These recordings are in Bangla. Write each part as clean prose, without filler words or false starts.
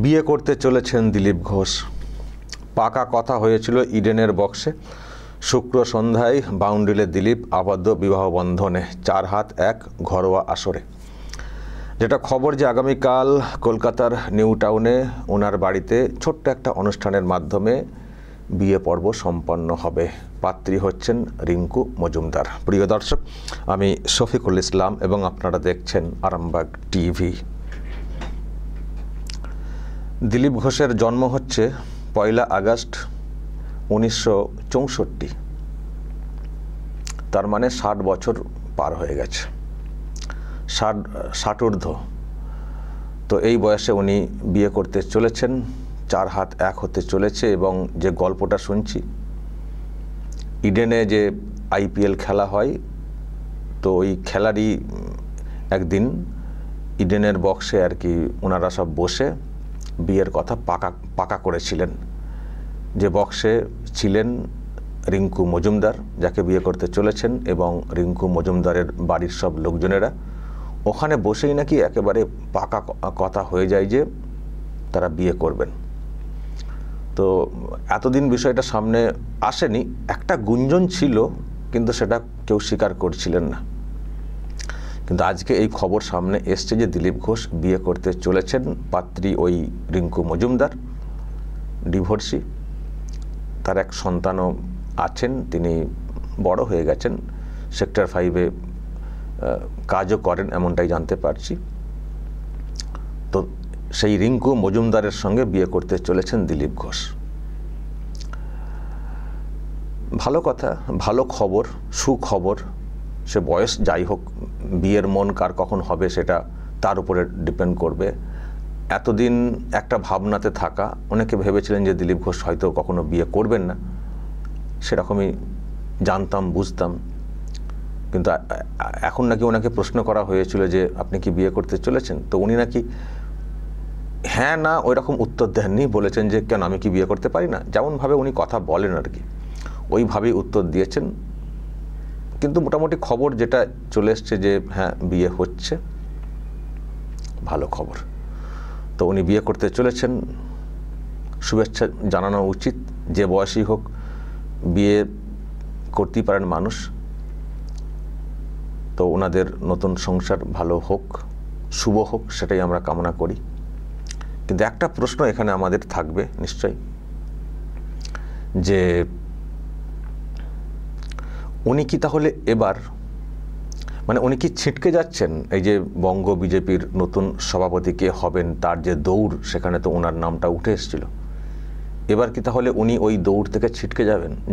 বিয়ে করতে চলেছেন দিলীপ ঘোষ। পাকা কথা হয়েছিল ইডেনের বক্সে। শুক্র সন্ধ্যায় বাউন্ডুলে দিলীপ আবদ্ধ বিবাহ বন্ধনে 4 হাত 1 ঘরোয়া আসরে। যেটা খবর যে আগামীকাল কলকাতার নিউ টাউনে ওনার বাড়িতে ছোট্ট একটা অনুষ্ঠানের মাধ্যমে বিয়ে পর্ব সম্পন্ন হবে। পাত্রী হচ্ছেন রিঙ্কু মজুমদার। প্রিয় দর্শক, আমি শফিকুল ইসলাম এবং আপনারা দেখছেন আরামবাগ টিভি। দিলীপ ঘোষের জন্ম হচ্ছে 1 আগস্ট 1964। তার মানে 60 বছর পার হয়ে গেছে, 60 ঊর্ধ্ব। তো এই বয়সে উনি বিয়ে করতে চলেছেন, 4 হাত 1 হতে চলেছে। এবং যে গল্পটা শুনছি, ইডেনে যে IPL খেলা হয়, তো ওই খেলারই একদিন ইডেনের বক্সে আর কি ওনারা সব বসে বিয়ের কথা পাকা করেছিলেন। যে বক্সে ছিলেন রিঙ্কু মজুমদার, যাকে বিয়ে করতে চলেছেন, এবং রিঙ্কু মজুমদারের বাড়ির সব লোকজনেরা। ওখানে বসেই নাকি একেবারে পাকা কথা হয়ে যায় যে তারা বিয়ে করবেন। তো এতদিন বিষয়টা সামনে আসেনি, একটা গুঞ্জন ছিল, কিন্তু সেটা কেউ স্বীকার করছিলেন না। কিন্তু আজকে এই খবর সামনে এসছে যে দিলীপ ঘোষ বিয়ে করতে চলেছেন। পাত্রী ওই রিঙ্কু মজুমদার, ডিভোর্সি। তার এক সন্তানও আছেন, তিনি বড় হয়ে গেছেন, সেক্টর 5-এ কাজও করেন এমনটাই জানতে পারছি। তো সেই রিঙ্কু মজুমদারের সঙ্গে বিয়ে করতে চলেছেন দিলীপ ঘোষ। ভালো কথা, ভালো খবর, সুখবর। সে বয়স যাই হোক, বিয়ের মন কার কখন হবে সেটা তার উপরে ডিপেন্ড করবে। এতদিন একটা ভাবনাতে থাকা, অনেকে ভেবেছিলেন যে দিলীপ ঘোষ হয়তো কখনো বিয়ে করবেন না, সেরকমই জানতাম, বুঝতাম। কিন্তু এখন নাকি ওনাকে প্রশ্ন করা হয়েছিল যে আপনি কি বিয়ে করতে চলেছেন, তো উনি নাকি হ্যাঁ না ওই রকম উত্তর দেননি, বলেছেন যে কেন আমি কি বিয়ে করতে পারি না, যেমনভাবে উনি কথা বলেন আর কি ওইভাবেই উত্তর দিয়েছেন। কিন্তু মোটামুটি খবর যেটা চলে এসছে যে হ্যাঁ বিয়ে হচ্ছে, ভালো খবর। তো উনি বিয়ে করতে চলেছেন, শুভেচ্ছা জানানো উচিত। যে বয়সই হোক বিয়ে করতেই পারেন মানুষ। তো ওনাদের নতুন সংসার ভালো হোক, শুভ হোক, সেটাই আমরা কামনা করি। কিন্তু একটা প্রশ্ন এখানে আমাদের থাকবে নিশ্চয়ই, যে উনি কি তাহলে এবার মানে উনি কি ছিটকে যাচ্ছেন? এই যে বঙ্গ বিজেপির নতুন সভাপতি কে হবেন, তার যে দৌড়, সেখানে তো ওনার নামটা উঠে এসেছিল। এবার কি তাহলে উনি ওই দৌড় থেকে ছিটকে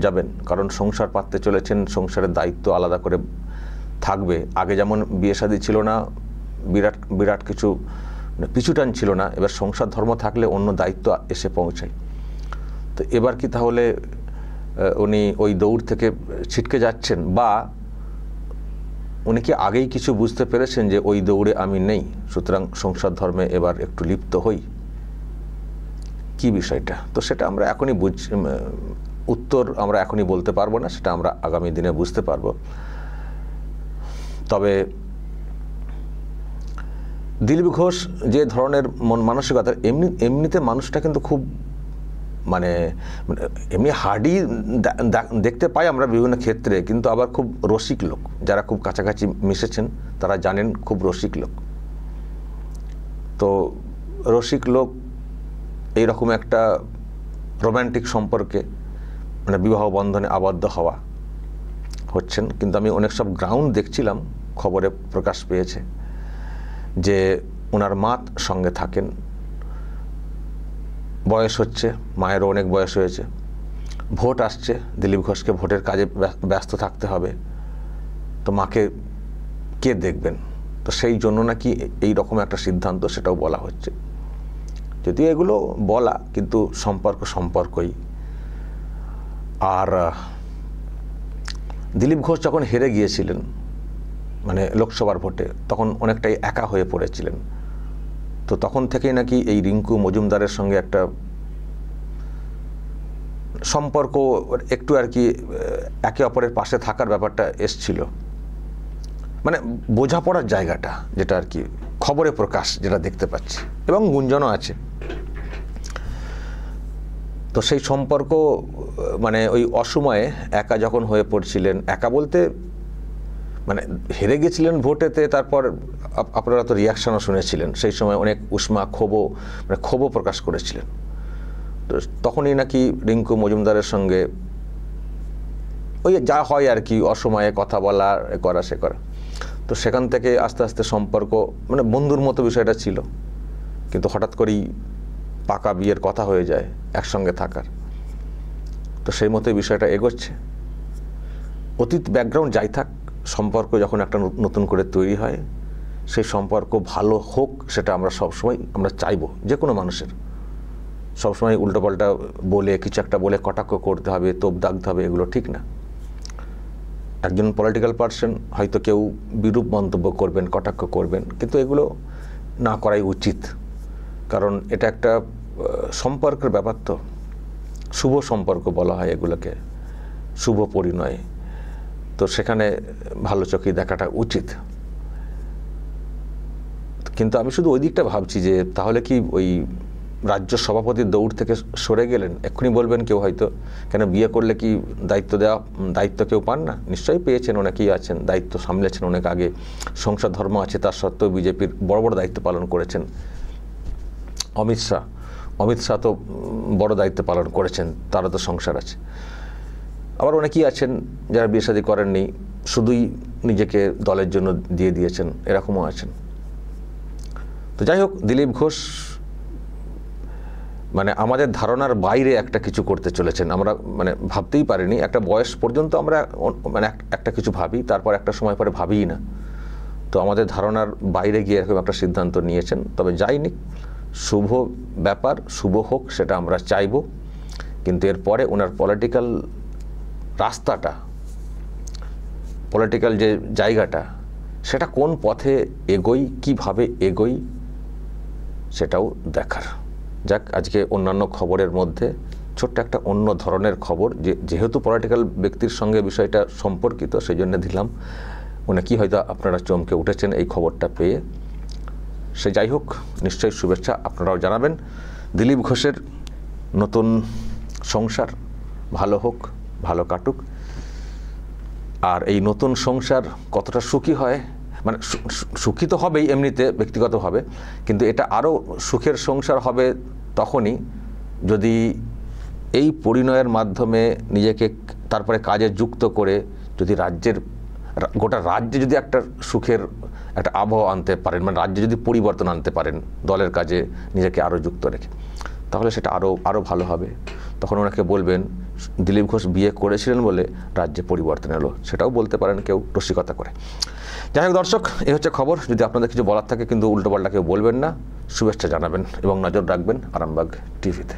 যাবেন? কারণ সংসার পাততে চলেছেন, সংসারের দায়িত্ব আলাদা করে থাকবে। আগে যেমন বিয়ে শাদী ছিল না, বিরাট কিছু পিছুটান ছিল না, এবার সংসার ধর্ম থাকলে অন্য দায়িত্ব এসে পৌঁছায়। তো এবার কি তাহলে উনি ওই দৌড় থেকে ছিটকে যাচ্ছেন, বা উনি কি আগেই কিছু বুঝতে পেরেছেন যে ওই দৌড়ে আমি নেই, সুতরাং সংসার ধর্মে এবার একটু লিপ্ত হই? কি বিষয়টা, তো সেটা আমরা এখনই উত্তর আমরা এখনই বলতে পারবো না, সেটা আমরা আগামী দিনে বুঝতে পারবো। তবে দিলীপ ঘোষ যে ধরনের মন মানসিকতা, এমনিতে মানুষটা কিন্তু খুব মানে এমনি হার্ডি দেখতে পাই আমরা বিভিন্ন ক্ষেত্রে, কিন্তু আবার খুব রসিক লোক। যারা খুব কাছাকাছি মিশেছেন তারা জানেন খুব রসিক লোক। তো রসিক লোক এইরকম একটা রোম্যান্টিক সম্পর্কে মানে বিবাহ বন্ধনে আবদ্ধ হচ্ছেন। কিন্তু আমি অনেক সব গ্রাউন্ড দেখছিলাম, খবরে প্রকাশ পেয়েছে যে ওনার মা সঙ্গে থাকেন। বয়স হচ্ছে, মায়েরও অনেক বয়স হয়েছে, ভোট আসছে, দিলীপ ঘোষকে ভোটের কাজে ব্যস্ত থাকতে হবে। তো মাকে কে দেখবেন? তো সেই জন্য নাকি এই রকম একটা সিদ্ধান্ত, সেটাও বলা হচ্ছে। যদিও এগুলো বলা, কিন্তু সম্পর্কই। আর দিলীপ ঘোষ যখন হেরে গিয়েছিলেন মানে লোকসভার ভোটে, তখন অনেকটাই একা হয়ে পড়েছিলেন। তো তখন থেকেই নাকি এই রিঙ্কু মজুমদারের সঙ্গে একটা সম্পর্ক, একটু আর কি একে অপরের পাশে থাকার ব্যাপারটা এসছিল। মানে বোঝাপড়ার জায়গাটা, যেটা আর কি খবরে প্রকাশ, যেটা দেখতে পাচ্ছি, এবং গুঞ্জনও আছে। তো সেই সম্পর্ক মানে ওই অসময়ে একা যখন হয়ে পড়ছিলেন, একা বলতে মানে হেরে গেছিলেন ভোটেতে, তারপর আপনারা তো রিয়াকশনও শুনেছিলেন, সেই সময় অনেক উষ্মা ক্ষোভও প্রকাশ করেছিলেন। তো তখনই নাকি রিঙ্কু মজুমদারের সঙ্গে ওই যা হয় আর কি, অসময়ে কথা বলা, করা সে করা। তো সেখান থেকে আস্তে আস্তে সম্পর্ক মানে বন্ধুর মতো বিষয়টা ছিল, কিন্তু হঠাৎ করেই পাকা বিয়ের কথা হয়ে যায়, একসঙ্গে থাকার। তো সেই মতোই বিষয়টা এগোচ্ছে। অতীত ব্যাকগ্রাউন্ড যাই থাক, সম্পর্ক যখন একটা নতুন করে তৈরি হয়, সেই সম্পর্ক ভালো হোক সেটা আমরা সবসময় আমরা চাইবো, যে কোনো মানুষের। সবসময় উল্টোপাল্টা বলে, কিছু একটা বলে কটাক্ষ করতে হবে, তোপ দাগতে হবে, এগুলো ঠিক না। একজন পলিটিক্যাল পার্সন হয়তো কেউ বিরূপ মন্তব্য করবেন, কটাক্ষ করবেন, কিন্তু এগুলো না করাই উচিত। কারণ এটা একটা সম্পর্কের ব্যাপার, তো শুভ সম্পর্ক বলা হয় এগুলোকে, শুভ পরিণয়। তো সেখানে ভালো চোখে দেখাটা উচিত। কিন্তু আমি শুধু ওই দিকটা ভাবছি যে তাহলে কি ওই রাজ্য সভাপতির দৌড় থেকে সরে গেলেন? এক্ষুনি বলবেন কেউ হয়তো, কেন বিয়ে করলে কি দায়িত্ব কেউ পান না? নিশ্চয়ই পেয়েছেন, অনেকেই আছেন, দায়িত্ব সামলেছেন অনেক আগে। সংসার ধর্ম আছে, তার সত্ত্বেও বিজেপির বড় বড় দায়িত্ব পালন করেছেন। অমিত শাহ তো বড় দায়িত্ব পালন করেছেন, তারও তো সংসার আছে। আবার অনেকেই আছেন যারা বিয়ে শাদী করেননি, শুধুই নিজেকে দলের জন্য দিয়ে দিয়েছেন, এরকমও আছেন। তো যাই হোক, দিলীপ ঘোষ মানে আমাদের ধারণার বাইরে একটা কিছু করতে চলেছেন। আমরা মানে ভাবতেই পারিনি। একটা বয়স পর্যন্ত আমরা মানে একটা কিছু ভাবি, তারপর একটা সময় পরে ভাবিই না। তো আমাদের ধারণার বাইরে গিয়ে এরকম একটা সিদ্ধান্ত নিয়েছেন। তবে যাইনি, শুভ ব্যাপার, শুভ হোক, সেটা আমরা চাইব। কিন্তু এরপরে ওনার পলিটিক্যাল রাস্তাটা, পলিটিক্যাল যে জায়গাটা, সেটা কোন পথে এগোই, কিভাবে এগোই, সেটাও দেখার। যাক, আজকে অন্যান্য খবরের মধ্যে ছোট্ট একটা অন্য ধরনের খবর, যেহেতু পলিটিক্যাল ব্যক্তির সঙ্গে বিষয়টা সম্পর্কিত, সেই জন্য দিলাম। কি হয়তো আপনারা চমকে উঠেছেন এই খবরটা পেয়ে। সে যাই হোক, নিশ্চয়ই শুভেচ্ছা আপনারাও জানাবেন। দিলীপ ঘোষের নতুন সংসার ভালো হোক, ভালো কাটুক। আর এই নতুন সংসার কতটা সুখী হয়, মানে সুখী তো হবেই এমনিতে ব্যক্তিগতভাবে, কিন্তু এটা আরও সুখের সংসার হবে তখনই যদি এই পরিণয়ের মাধ্যমে নিজেকে তারপরে কাজে যুক্ত করে যদি গোটা রাজ্যে যদি একটা সুখের একটা আবহাওয়া আনতে পারেন, মানে রাজ্যে যদি পরিবর্তন আনতে পারেন দলের কাজে নিজেকে আরও যুক্ত রেখে, তাহলে সেটা আরও ভালো হবে। তখন ওনাকে বলবেন দিলীপ ঘোষ বিয়ে করেছিলেন বলে রাজ্যে পরিবর্তন এলো, সেটাও বলতে পারেন কেউ রসিকতা করে। যাই হোক দর্শক, এই হচ্ছে খবর। যদি আপনাদের কিছু বলার থাকে কিন্তু উল্টোপাল্টা কেউ বলবেন না, শুভেচ্ছা জানাবেন এবং নজর রাখবেন আরামবাগ টিভিতে।